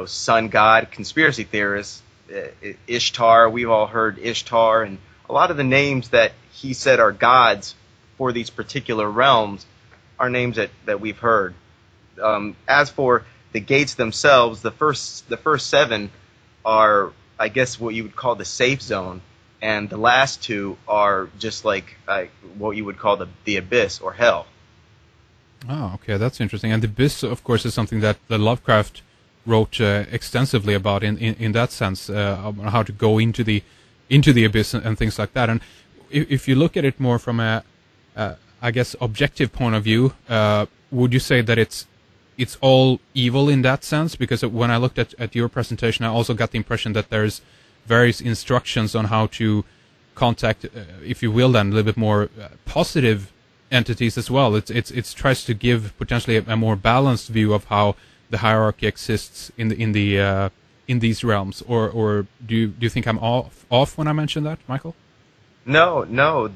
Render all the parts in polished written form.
sun god, conspiracy theorists, Ishtar. We've all heard Ishtar, and a lot of the names that he said are gods for these particular realms are names that we've heard. As for the gates themselves, the first seven are, I guess, what you would call the safe zone, and the last two are just like what you would call the abyss or hell. Oh, okay, that's interesting. And the abyss, of course, is something that the Lovecraft wrote extensively about in that sense, how to go into the abyss and things like that. And if you look at it more from a I guess objective point of view, would you say that it's all evil in that sense? Because when I looked at your presentation, I also got the impression that there's various instructions on how to contact, if you will, then a little bit more positive entities as well. It tries to give potentially a more balanced view of how the hierarchy exists in these realms. Or do you think I'm off when I mention that, Michael? No.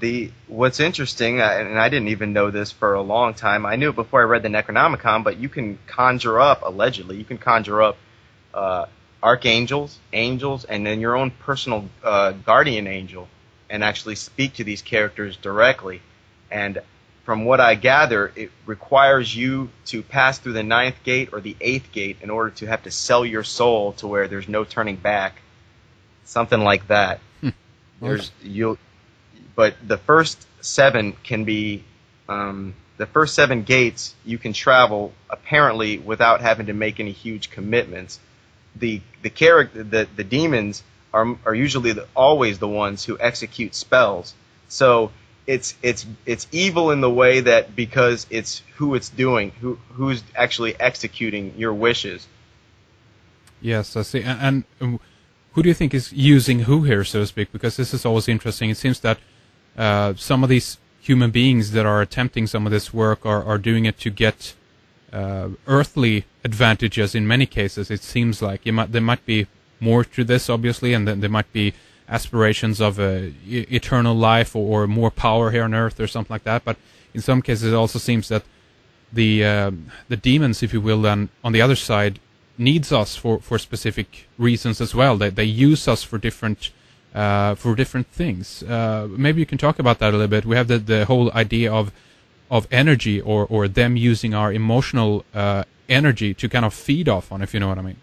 What's interesting, and I didn't even know this for a long time. I knew it before I read the Necronomicon, but you can conjure up, allegedly, archangels, angels, and then your own personal guardian angel, and actually speak to these characters directly. And from what I gather, it requires you to pass through the 9th gate or the 8th gate in order to have to sell your soul to where there's no turning back. Something like that. But the first 7 can be the first 7 gates you can travel apparently without having to make any huge commitments. The demons are usually always the ones who execute spells. So it's evil in the way that because it's who it's doing, who's actually executing your wishes. Yes, I see. And who do you think is using who here, so to speak? Because this is always interesting. It seems that some of these human beings that are attempting some of this work are doing it to get earthly advantages in many cases. It seems like there might be more to this, obviously, and then there might be aspirations of eternal life or more power here on Earth or something like that. But in some cases, it also seems that the demons, if you will, then on the other side, needs us for specific reasons as well. They use us for different things. Maybe you can talk about that a little bit. We have the whole idea of energy or them using our emotional energy to kind of feed off on, if you know what I mean.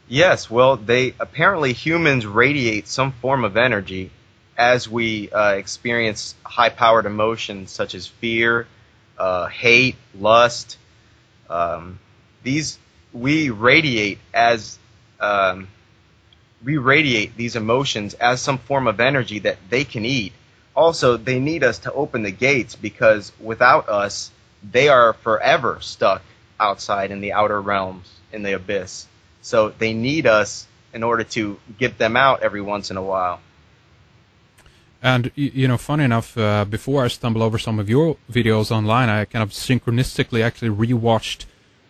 Yes, well, apparently humans radiate some form of energy as we experience high-powered emotions such as fear, hate, lust. We radiate these emotions as some form of energy that they can eat. Also, they need us to open the gates because without us, they are forever stuck outside in the outer realms, in the abyss. So they need us in order to get them out every once in a while. And, funny enough, before I stumbled over some of your videos online, I kind of synchronistically actually rewatched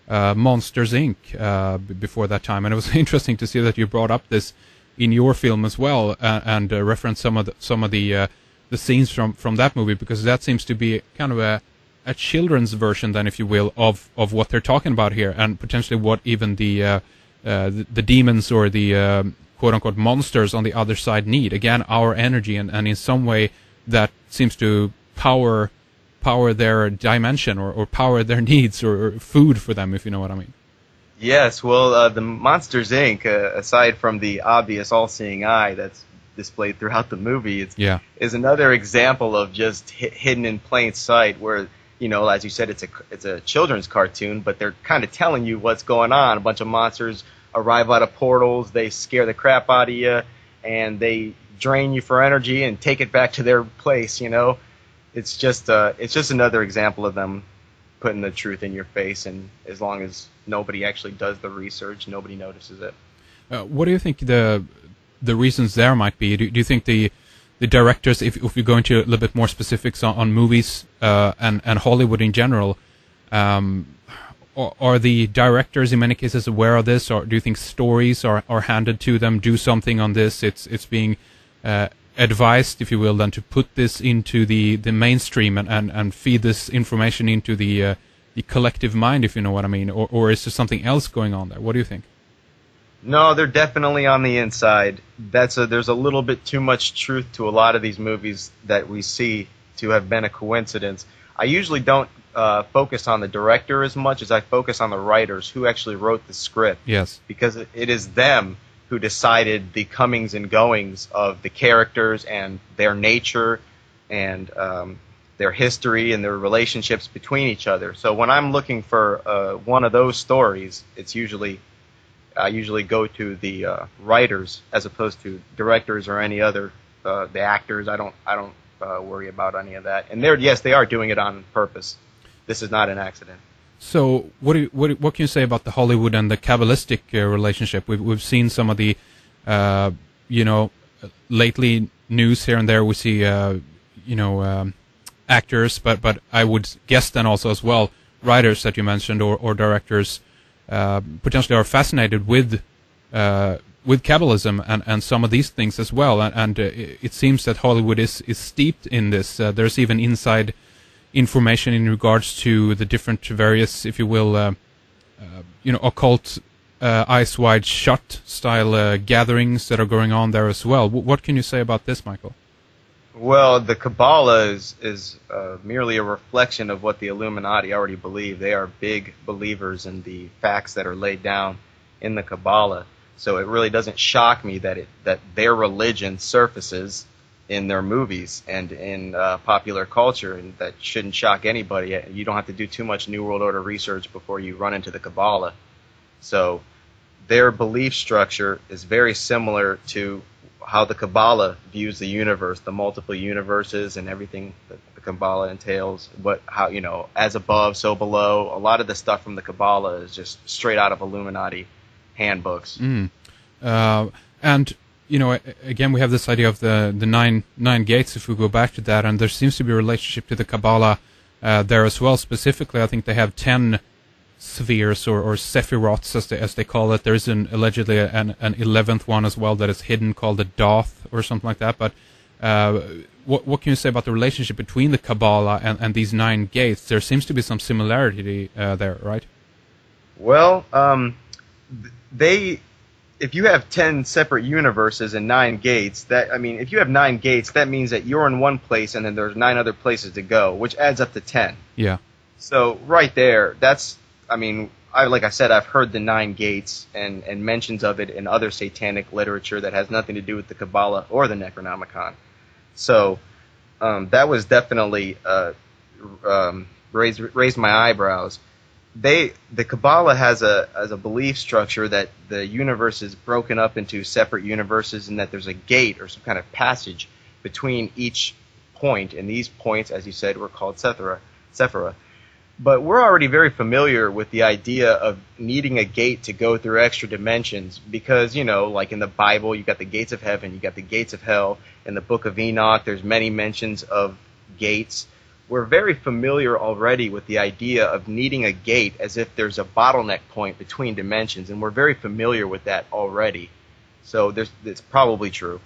Monsters, Inc. Before that time. And it was interesting to see that you brought up this in your film as well and referenced some of the scenes from that movie, because that seems to be kind of a children's version, then, if you will, of what they're talking about here, and potentially what even the demons or the quote-unquote monsters on the other side need. Again, our energy, and in some way that seems to power their dimension or power their needs or food for them, if you know what I mean. Yes, well, the Monsters, Inc., aside from the obvious all-seeing eye that's displayed throughout the movie, is another example of just hidden in plain sight where, as you said, it's a children's cartoon, but they're kind of telling you what's going on. A bunch of monsters arrive out of portals, they scare the crap out of you, and they drain you for energy and take it back to their place, It's just another example of them putting the truth in your face, and as long as nobody actually does the research, nobody notices it. What do you think the reasons there might be? Do you think the directors, if we go into a little bit more specifics on movies and Hollywood in general, are the directors in many cases aware of this, or do you think stories are handed to them, do something on this, it's being advised, if you will, then to put this into the mainstream and feed this information into the collective mind, if you know what I mean, or is there something else going on there? What do you think? No, they're definitely on the inside. There's a little bit too much truth to a lot of these movies that we see to have been a coincidence. I usually don't focus on the director as much as I focus on the writers who actually wrote the script. Yes. Because it is them who decided the comings and goings of the characters and their nature and their history and their relationships between each other. So when I'm looking for one of those stories, I usually go to the writers as opposed to directors or any other the actors. I don't worry about any of that. And they are doing it on purpose. This is not an accident. So what can you say about the Hollywood and the Kabbalistic relationship? We've seen some of the lately news here and there. We see actors, but I would guess then also as well writers that you mentioned or directors potentially are fascinated with Kabbalism and some of these things as well. And it seems that Hollywood is steeped in this. There's even inside information in regards to the different various, if you will, occult eyes wide shut style gatherings that are going on there as well. What can you say about this, Michael? Well, the Kabbalah is merely a reflection of what the Illuminati already believe. They are big believers in the facts that are laid down in the Kabbalah. So it really doesn't shock me that their religion surfaces in their movies and in popular culture, and that shouldn't shock anybody. You don't have to do too much New World Order research before you run into the Kabbalah. So their belief structure is very similar to how the Kabbalah views the universe, the multiple universes and everything that the Kabbalah entails. As above, so below. A lot of the stuff from the Kabbalah is just straight out of Illuminati handbooks. And again, we have this idea of the nine gates. If we go back to that, and there seems to be a relationship to the Kabbalah there as well. Specifically, I think they have 10 spheres or sephiroths, as they call it. There's allegedly an 11th one as well that is hidden, called the Doth or something like that. But what can you say about the relationship between the Kabbalah and these 9 gates? There seems to be some similarity there, right? Well, if you have 10 separate universes and 9 gates, if you have 9 gates, that means that you're in one place and then there's 9 other places to go, which adds up to 10. Yeah. So right there, like I said, I've heard the 9 gates and mentions of it in other satanic literature that has nothing to do with the Kabbalah or the Necronomicon. So that was definitely raised my eyebrows. The Kabbalah has a belief structure that the universe is broken up into separate universes and that there's a gate or some kind of passage between each point, and these points, as you said, were called Sephira. But we're already very familiar with the idea of needing a gate to go through extra dimensions because, like in the Bible, you got the gates of heaven, you got the gates of hell. In the book of Enoch, there's many mentions of gates. We're very familiar already with the idea of needing a gate as if there's a bottleneck point between dimensions, and we're very familiar with that already. So it's probably true.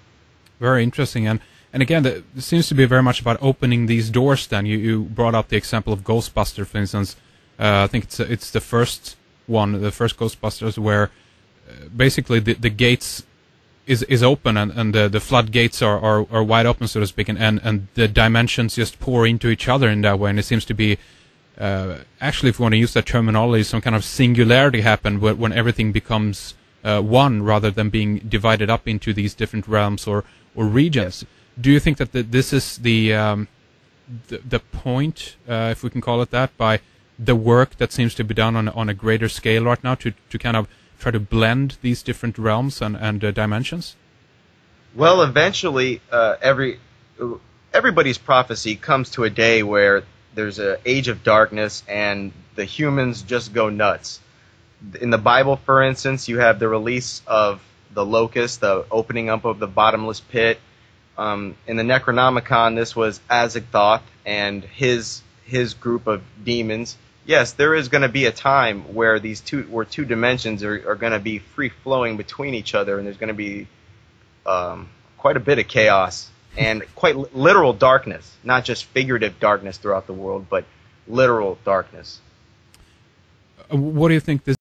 Very interesting. And again, it seems to be very much about opening these doors then. You brought up the example of Ghostbusters, for instance. I think it's the first one, the first Ghostbusters, where basically the gates is open and the floodgates are wide open, so to speak, and the dimensions just pour into each other in that way. And it seems to be, actually, if you want to use that terminology, some kind of singularity happen when everything becomes one rather than being divided up into these different realms or regions. Yes. Do you think that this is the point, if we can call it that, by the work that seems to be done on a greater scale right now to kind of try to blend these different realms and dimensions? Well, eventually, everybody's prophecy comes to a day where there's an age of darkness and the humans just go nuts. In the Bible, for instance, you have the release of the locust, the opening up of the bottomless pit. In the Necronomicon, this was Azathoth and his group of demons. Yes, there is going to be a time where two dimensions are going to be free flowing between each other, and there's going to be quite a bit of chaos and quite literal darkness, not just figurative darkness throughout the world, but literal darkness. What do you think this